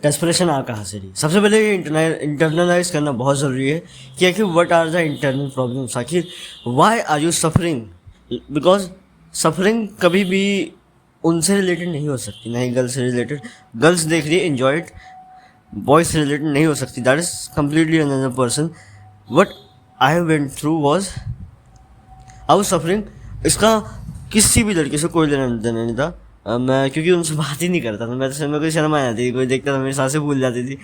Desperation आ कहाँ से रही? सबसे पहले ये इंटरनलाइज करना बहुत ज़रूरी है कि आखिर what are the internal problems, आखिर why are you suffering. Because suffering कभी भी उनसे रिलेटेड नहीं हो सकती, ना ही गर्ल्स से रिलेटेड। गर्ल्स देख रही है, एंजॉय इट। बॉयज से रिलेटेड नहीं हो सकती, that is completely another person. What I went through was I was suffering. इसका किसी भी लड़के से कोई लेना देना नहीं था। मैं क्योंकि उनसे बात ही नहीं करता था, मैं तो मेरे को शर्म आ जाती थी, कोई देखता था मेरी सांसें भूल जाती थी।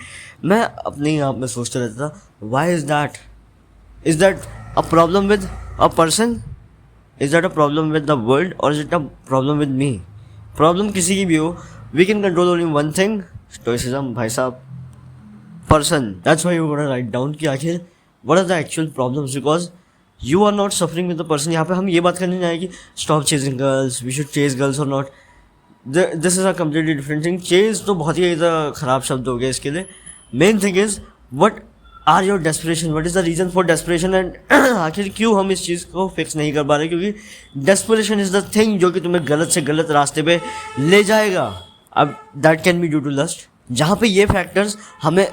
मैं अपने ही आप में सोचता रहता था, why is that a problem with a person, is that a problem with the world, और is it a problem with me. Problem किसी की भी हो, we can control only one thing, stoicism. भाई साहब, person, that's why you gonna write down कि आखिर what are the actual problems, because you are not suffering with the person. यहाँ पे हम ये बात करने जाए कि stop chasing girls, we should chase girls और not, this is a completely different thing. Chase तो बहुत ही ख़राब शब्द हो गया इसके लिए। Main thing is what are your desperation, what is the reason for desperation, and आखिर क्यों हम इस चीज़ को फिक्स नहीं कर पा रहे, क्योंकि डेस्परेशन इज़ द थिंग जो कि तुम्हें गलत से गलत रास्ते पे ले जाएगा। अब that can be due to lust, जहाँ पे ये फैक्टर्स हमें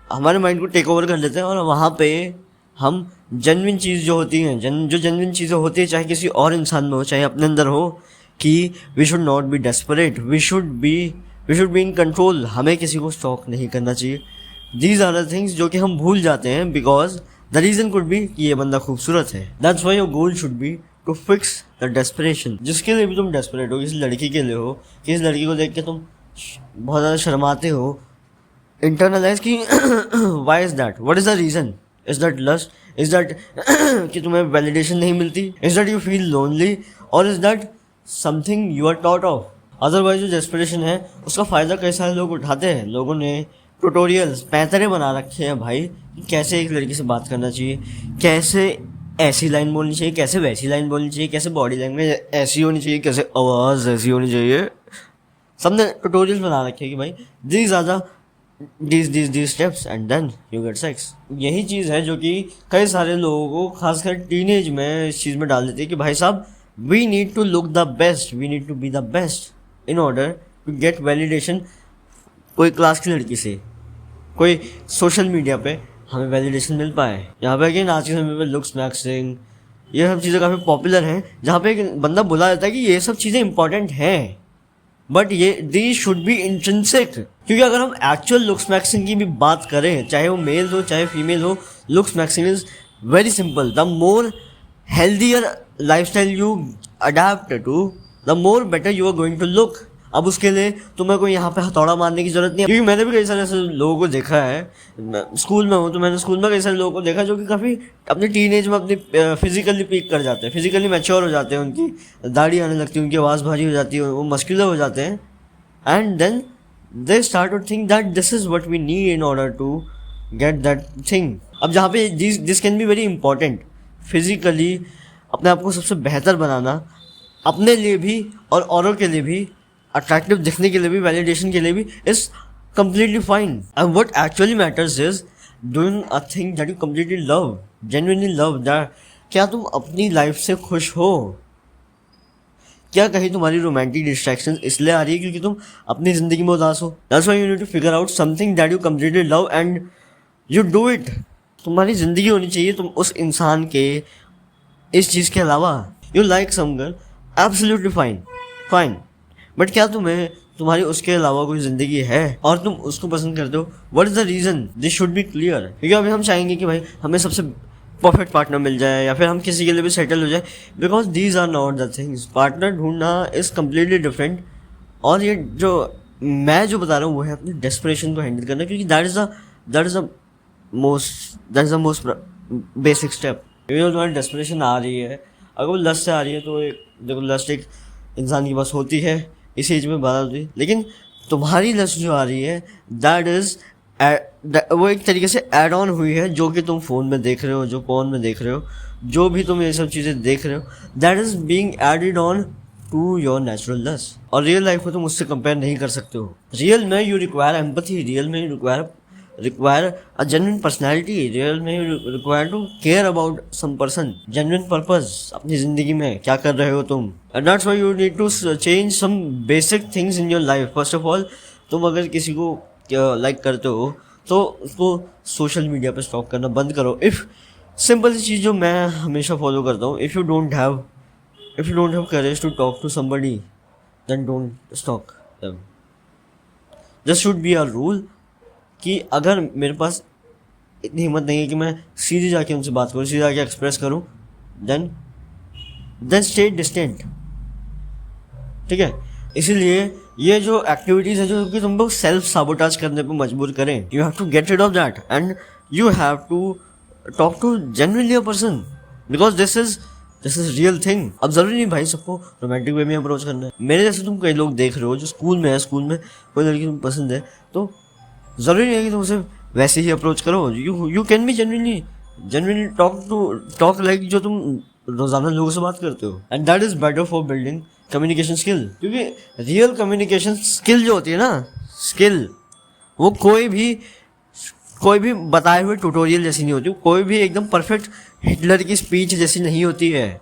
हमारे माइंड को टेक ओवर कर लेते हैं, और वहाँ पे हम जेन्युइन चीज़ जो होती हैं, जो जेन्युइन चीज़ें होती हैं, चाहे किसी और इंसान में हो, चाहे अपने अंदर हो, कि we should not be desperate, we should be in control. हमें किसी को स्टॉक नहीं करना चाहिए। दीज आर द थिंग्स जो कि हम भूल जाते हैं, because the reason could be कि ये बंदा खूबसूरत है। That's why your goal should be to fix the desperation. जिसके लिए भी तुम डेस्परेट हो, किसी लड़की के लिए हो, किसी लड़की को देख के तुम बहुत ज़्यादा शर्माते हो, इंटरनलाइज की why is that, what is the reason, is that lust, is that कि तुम्हें वैलिडेशन नहीं मिलती, is that you feel lonely, और is that something you are taught of. Otherwise जो डेस्परेशन है उसका फ़ायदा कई सारे लोग उठाते हैं। लोगों ने ट्यूटोरियल्स पैंतरे बना रखे हैं भाई, कि कैसे एक लड़की से बात करना चाहिए, कैसे ऐसी लाइन बोलनी चाहिए, कैसे वैसी लाइन बोलनी चाहिए, कैसे बॉडी लैंग्वेज ऐसी होनी चाहिए, कैसे आवाज़ ऐसी होनी चाहिए। सबने ट्यूटोरियल्स बना रखे हैं कि भाई these are the these steps and then you get sex। यही चीज़ है जो कि कई सारे लोगों को खासकर टीनेज में इस चीज़ में डाल देती है कि भाई साहब we need to look the best, we need to be the best in order to get validation. कोई क्लास की लड़की से, कोई सोशल मीडिया पे हमें वैलिडेशन मिल पाए। यहाँ पे कि आज के समय में लुक्स मैक्सिंग, ये सब चीज़ें काफ़ी पॉपुलर हैं, जहाँ पे एक बंदा बोला जाता है कि ये सब चीज़ें इंपॉर्टेंट हैं, बट ये दी शुड बी इंट्रिंसिक। क्योंकि अगर हम एक्चुअल लुक्स मैक्सिंग की भी बात करें, चाहे वो मेल हो चाहे फीमेल हो, looks maxing is very simple. The more healthier lifestyle you adapt to, the more better you are going to look. अब उसके लिए तुम्हें कोई यहाँ पे हथौड़ा मारने की जरूरत नहीं है, क्योंकि मैंने भी कई सारे ऐसे लोगों को देखा है। स्कूल में हूँ तो मैंने स्कूल में कई सारे लोगों को देखा जो कि काफ़ी अपने टीनेज में अपनी फिजिकली पीक कर जाते हैं, फिजिकली मैच्योर हो जाते हैं, उनकी दाढ़ी आने लगती है, उनकी आवाज़ भारी हो जाती है, वो मस्कुलर हो जाते हैं, and then they start to think that this is what we need in order to get that thing. अब जहाँ पे this can be very important, physically अपने आप को सबसे बेहतर बनाना, अपने लिए भी और औरों के लिए भी, अट्रैक्टिव दिखने के लिए भी, वैलिडेशन के लिए भी, is completely fine. And what actually matters is doing a thing that you completely love, genuinely love that. क्या तुम अपनी लाइफ से खुश हो? क्या कहीं तुम्हारी रोमांटिक डिस्ट्रैक्शन इसलिए आ रही है क्योंकि तुम अपनी ज़िंदगी में उदास हो? That's why you need to figure out something that you completely love and you do it. तुम्हारी ज़िंदगी होनी चाहिए तुम उस इंसान के इस चीज़ के अलावा। You like some girl, absolutely fine, but क्या तुम्हारी उसके अलावा कोई ज़िंदगी है और तुम उसको पसंद करते हो? What is the reason? This should B clear. क्योंकि अभी हम चाहेंगे कि भाई हमें सबसे परफेक्ट पार्टनर मिल जाए, या फिर हम किसी के लिए भी सेटल हो जाए, because these are not the things. Partner ढूंढना इज़ कम्प्लीटली डिफरेंट। और ये जो मैं जो बता रहा हूँ वो है अपनी डेस्परेशन को हैंडल करना, क्योंकि that is the most basic step. क्योंकि तुम्हारी डेस्परेशन आ रही है, अगर वो लस्ट से आ रही है तो देखो लस्ट एक इंसान के पास होती है, इस एज में बात होती है, लेकिन तुम्हारी लस्ट जो आ रही है दैट इज़ वो एक तरीके से ऐड ऑन हुई है, जो कि तुम फ़ोन में देख रहे हो, जो कौन में देख रहे हो, जो भी तुम ये सब चीज़ें देख रहे हो, that is being added on to your natural lust. और रियल लाइफ को तुम उससे कंपेयर नहीं कर सकते हो। रियल में यू रिक्वायर एम्पैथी, रियल में you require a genuine personality, real में you require to care about some person, genuine purpose अपनी ज़िंदगी में क्या कर रहे हो तुम। And that's why you need to change some basic things in your life. First of all तुम अगर किसी को लाइक करते हो तो उसको सोशल मीडिया पे स्टॉक करना बंद करो. इफ़ सिंपल सी चीज़ जो मैं हमेशा फॉलो करता हूँ, if you don't have courage to talk to somebody then don't stalk them. This should be a rule कि अगर मेरे पास इतनी हिम्मत नहीं है कि मैं सीधे जाके उनसे बात करूँ, सीधे जाके एक्सप्रेस करूँ, देन स्टे डिस्टेंट. ठीक है, इसीलिए ये जो एक्टिविटीज़ है जो कि तुमको सेल्फ साबोटाज करने पे मजबूर करें, you have to get rid of that and you have to talk to genuinely a person because this is real thing. अब जरूरी नहीं भाई सबको रोमांटिक वे में अप्रोच करना है. मेरे जैसे तुम कई लोग देख रहे हो जो स्कूल में कोई लड़की तुम्हें पसंद है तो ज़रूरी नहीं है कि तुम उसे वैसे ही अप्रोच करो. You can be genuinely talk like जो तुम रोज़ाना लोगों से बात करते हो. And that is better for building communication skill. क्योंकि रियल कम्युनिकेशन स्किल जो होती है ना, स्किल वो कोई भी बताए हुए ट्यूटोरियल जैसी नहीं होती, कोई भी एकदम परफेक्ट हिटलर की स्पीच जैसी नहीं होती है.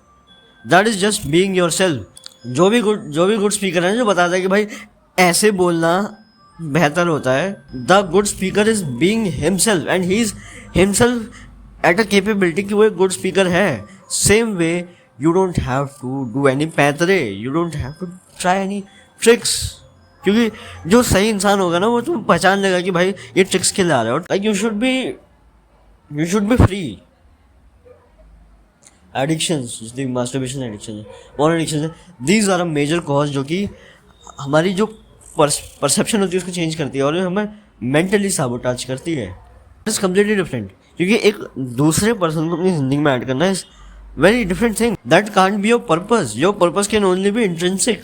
That is just being yourself. जो भी गुड स्पीकर है जो बताता है कि भाई ऐसे बोलना बेहतर होता है, the good speaker is being himself and he is himself at a capability कि वो एक गुड स्पीकर है. Same way you don't have to do any पैतरे, you don't have to try any tricks. क्योंकि जो सही इंसान होगा ना वो तुम पहचान लेगा कि भाई ये ट्रिक्स के लिए आ रहा है. Like you should be free. Addictions जैसे मास्टरबेशन एडिक्शन है, और एडिक्शन है, these are a major cause जो कि हमारी जो परसेप्शन होती है उसको चेंज करती है और हमें मेंटली साबोटाज करती है. It is completely different. क्योंकि एक दूसरे पर्सन को अपनी ज़िंदगी में ऐड करना is very different thing. That can't be your purpose. Your purpose can only be intrinsic.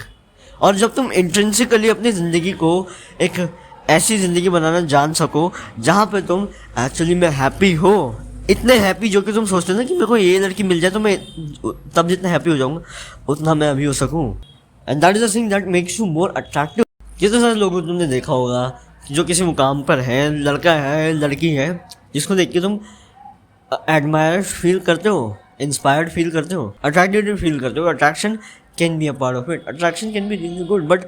और जब तुम इंट्रिंसिकली अपनी ज़िंदगी को एक ऐसी ज़िंदगी बनाना जान सको जहाँ पे तुम एक्चुअली में हैप्पी हो, इतने हैप्पी जो कि तुम सोचते हो ना कि मेरे को ये लड़की मिल जाए तो मैं तब जितना हैप्पी हो जाऊँगा उतना मैं अभी हो सकूँ. And that is a thing that makes you more attractive. कितने सारे लोगों को तुमने देखा होगा जो किसी मुकाम पर है, लड़का है लड़की है, जिसको देख के तुम एडमायर फील करते हो, इंस्पायर्ड फील करते हो, अट्रैक्टेड फील करते हो. Attraction can be a part of it. Attraction can be really good. But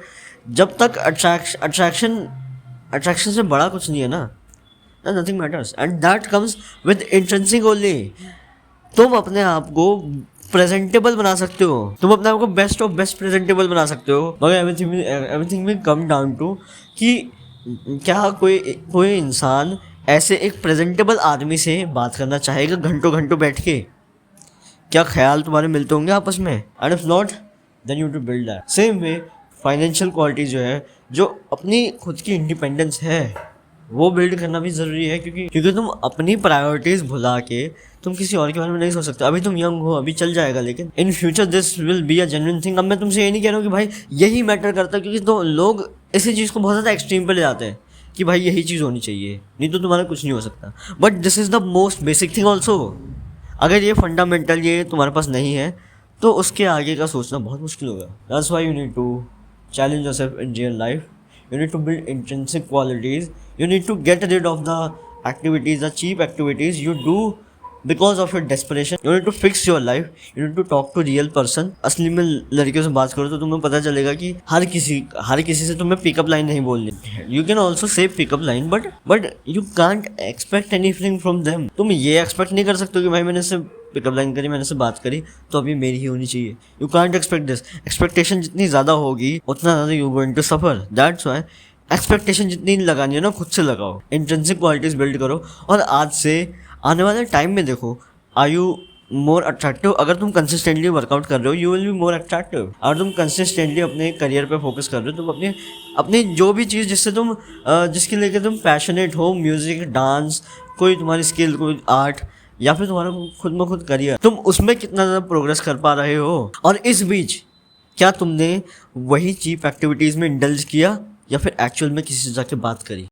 जब तक अट्रैक्शन से बड़ा कुछ नहीं है ना, nothing matters and that comes with intrinsic only. तुम अपने आप को प्रेजेंटेबल बना सकते हो, तुम अपने आप को बेस्ट ऑफ बेस्ट प्रेजेंटेबल बना सकते हो, मगर everything will come down to कि क्या कोई इंसान ऐसे एक प्रेजेंटेबल आदमी से बात करना चाहेगा घंटों घंटों बैठ के? क्या ख्याल तुम्हारे मिलते होंगे आपस में? And if not then you to build that. Same way financial quality जो है, जो अपनी खुद की इंडिपेंडेंस है, वो बिल्ड करना भी ज़रूरी है. क्योंकि तुम अपनी प्रायोरिटीज़ भुला के तुम किसी और के बारे में नहीं सोच सकते. अभी तुम यंग हो, अभी चल जाएगा, लेकिन in future this will be a genuine thing. अब मैं तुमसे ये नहीं कह रहा हूँ कि भाई यही मैटर करता है, क्योंकि तो लोग इसी चीज़ को बहुत ज़्यादा एक्सट्रीम पे ले जाते हैं कि भाई यही चीज़ होनी चाहिए, नहीं तो तुम्हारा कुछ नहीं हो सकता. But this is the most basic thing also. अगर ये फंडामेंटल ये तुम्हारे पास नहीं है तो उसके आगे का सोचना बहुत मुश्किल होगा. That's why you need to challenge yourself in real life. You need to build intrinsic qualities. You need to get rid of the activities, the cheap activities you do because of your desperation. You need to fix your life. You need to talk to real person. असली में लड़कियों से बात करो तो तुम्हें पता चलेगा कि हर किसी से तुम्हें पिकअप लाइन नहीं बोलनी. You can also say pickup line, but you can't expect anything from them. तुम ये एक्सपेक्ट नहीं कर सकते कि भाई मैंने इससे पिकअप लाइन करी, मैंने से बात करी तो अभी मेरी ही होनी चाहिए. You can't expect this. Expectation जितनी ज़्यादा होगी उतना ज़्यादा you going to suffer. That's why expectation जितनी लगानी है ना खुद से लगाओ. इंट्रिंसिक क्वालिटीज़ बिल्ड करो और आज से आने वाले टाइम में देखो, आर यू मोर अट्रैक्टिव. अगर तुम कंसिस्टेंटली वर्कआउट कर रहे हो you will be more attractive. अगर तुम कंसिस्टेंटली अपने करियर पे फोकस कर रहे हो, तुम अपनी जो भी चीज़ जिसके लेके तुम पैशनेट हो, म्यूज़िक, डांस, कोई तुम्हारी स्किल, कोई आर्ट, या फिर तुम्हारा खुद में खुद करियर, तुम उसमें कितना ज़्यादा प्रोग्रेस कर पा रहे हो. और इस बीच क्या तुमने वही चीप एक्टिविटीज़ में इंडल्ज किया या फिर एक्चुअल में किसी से जाके बात करी?